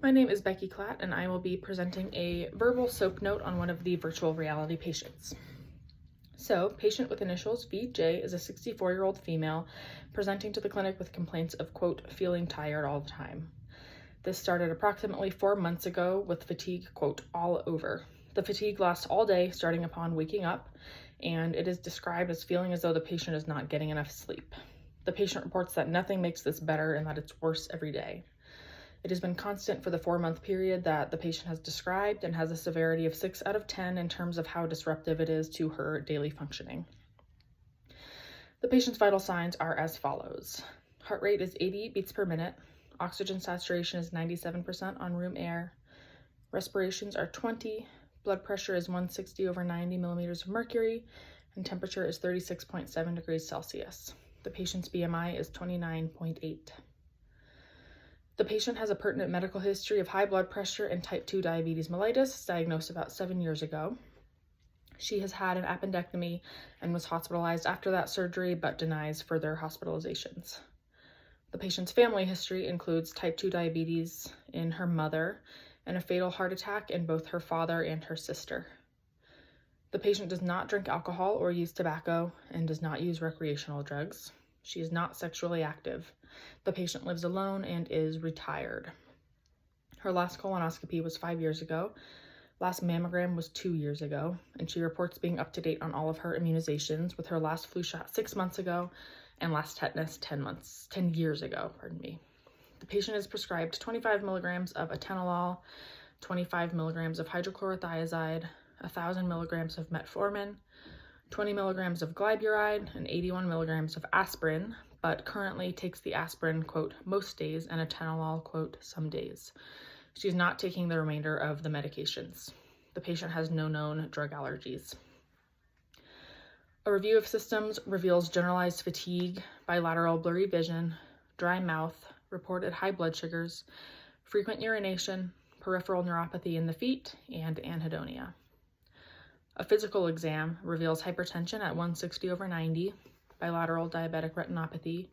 My name is Becky Klatt, and I will be presenting a verbal SOAP note on one of the virtual reality patients. So, patient with initials VJ is a 64-year-old female presenting to the clinic with complaints of, quote, feeling tired all the time. This started approximately 4 months ago with fatigue, quote, all over. The fatigue lasts all day, starting upon waking up, and it is described as feeling as though the patient is not getting enough sleep. The patient reports that nothing makes this better and that it's worse every day. It has been constant for the 4-month period that the patient has described and has a severity of 6 out of 10 in terms of how disruptive it is to her daily functioning. The patient's vital signs are as follows. Heart rate is 80 beats per minute. Oxygen saturation is 97% on room air. Respirations are 20. Blood pressure is 160/90 millimeters of mercury, and temperature is 36.7 degrees Celsius. The patient's BMI is 29.8. The patient has a pertinent medical history of high blood pressure and type 2 diabetes mellitus, diagnosed about 7 years ago. She has had an appendectomy and was hospitalized after that surgery, but denies further hospitalizations. The patient's family history includes type 2 diabetes in her mother and a fatal heart attack in both her father and her sister. The patient does not drink alcohol or use tobacco and does not use recreational drugs. She is not sexually active. The patient lives alone and is retired. Her last colonoscopy was 5 years ago. Last mammogram was 2 years ago, and she reports being up to date on all of her immunizations, with her last flu shot 6 months ago and last tetanus 10 years ago. The patient is prescribed 25 milligrams of atenolol, 25 milligrams of hydrochlorothiazide, 1,000 milligrams of metformin, 20 milligrams of glyburide, and 81 milligrams of aspirin, but currently takes the aspirin, quote, most days, and atenolol, quote, some days. She's not taking the remainder of the medications. The patient has no known drug allergies. A review of symptoms reveals generalized fatigue, bilateral blurry vision, dry mouth, reported high blood sugars, frequent urination, peripheral neuropathy in the feet, and anhedonia. A physical exam reveals hypertension at 160/90, bilateral diabetic retinopathy,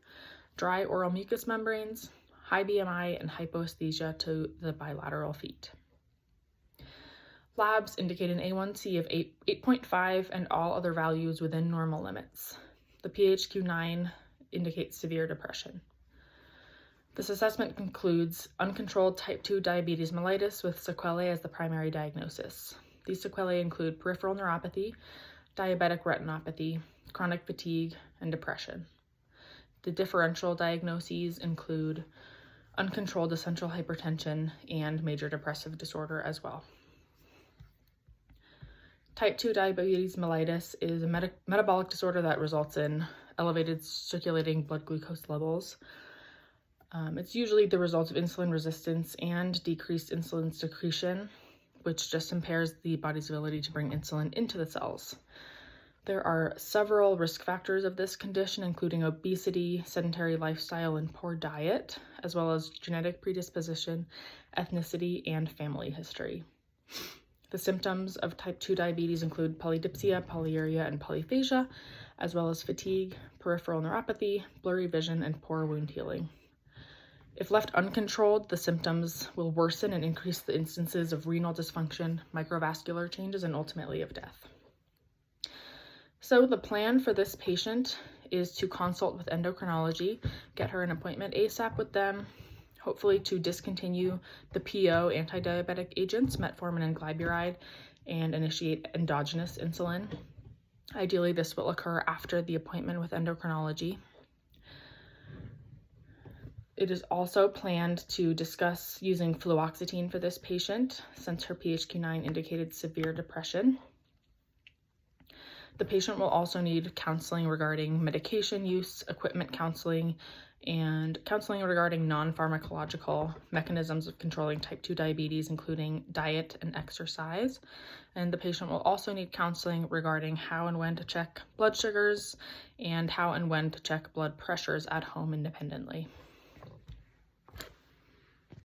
dry oral mucous membranes, high BMI, and hypoesthesia to the bilateral feet. Labs indicate an A1C of 8.5 and all other values within normal limits. The PHQ-9 indicates severe depression. This assessment concludes uncontrolled type 2 diabetes mellitus with sequelae as the primary diagnosis. These sequelae include peripheral neuropathy, diabetic retinopathy, chronic fatigue, and depression. The differential diagnoses include uncontrolled essential hypertension and major depressive disorder as well. Type 2 diabetes mellitus is a metabolic disorder that results in elevated circulating blood glucose levels. It's usually the result of insulin resistance and decreased insulin secretion, which just impairs the body's ability to bring insulin into the cells. There are several risk factors of this condition, including obesity, sedentary lifestyle, and poor diet, as well as genetic predisposition, ethnicity, and family history. The symptoms of type 2 diabetes include polydipsia, polyuria, and polyphagia, as well as fatigue, peripheral neuropathy, blurry vision, and poor wound healing. If left uncontrolled, the symptoms will worsen and increase the instances of renal dysfunction, microvascular changes, and ultimately of death. So the plan for this patient is to consult with endocrinology, get her an appointment ASAP with them, hopefully to discontinue the PO anti-diabetic agents, metformin and glyburide, and initiate endogenous insulin. Ideally, this will occur after the appointment with endocrinology. It is also planned to discuss using fluoxetine for this patient, since her PHQ-9 indicated severe depression. The patient will also need counseling regarding medication use, equipment counseling, and counseling regarding non-pharmacological mechanisms of controlling type 2 diabetes, including diet and exercise. And the patient will also need counseling regarding how and when to check blood sugars and how and when to check blood pressures at home independently.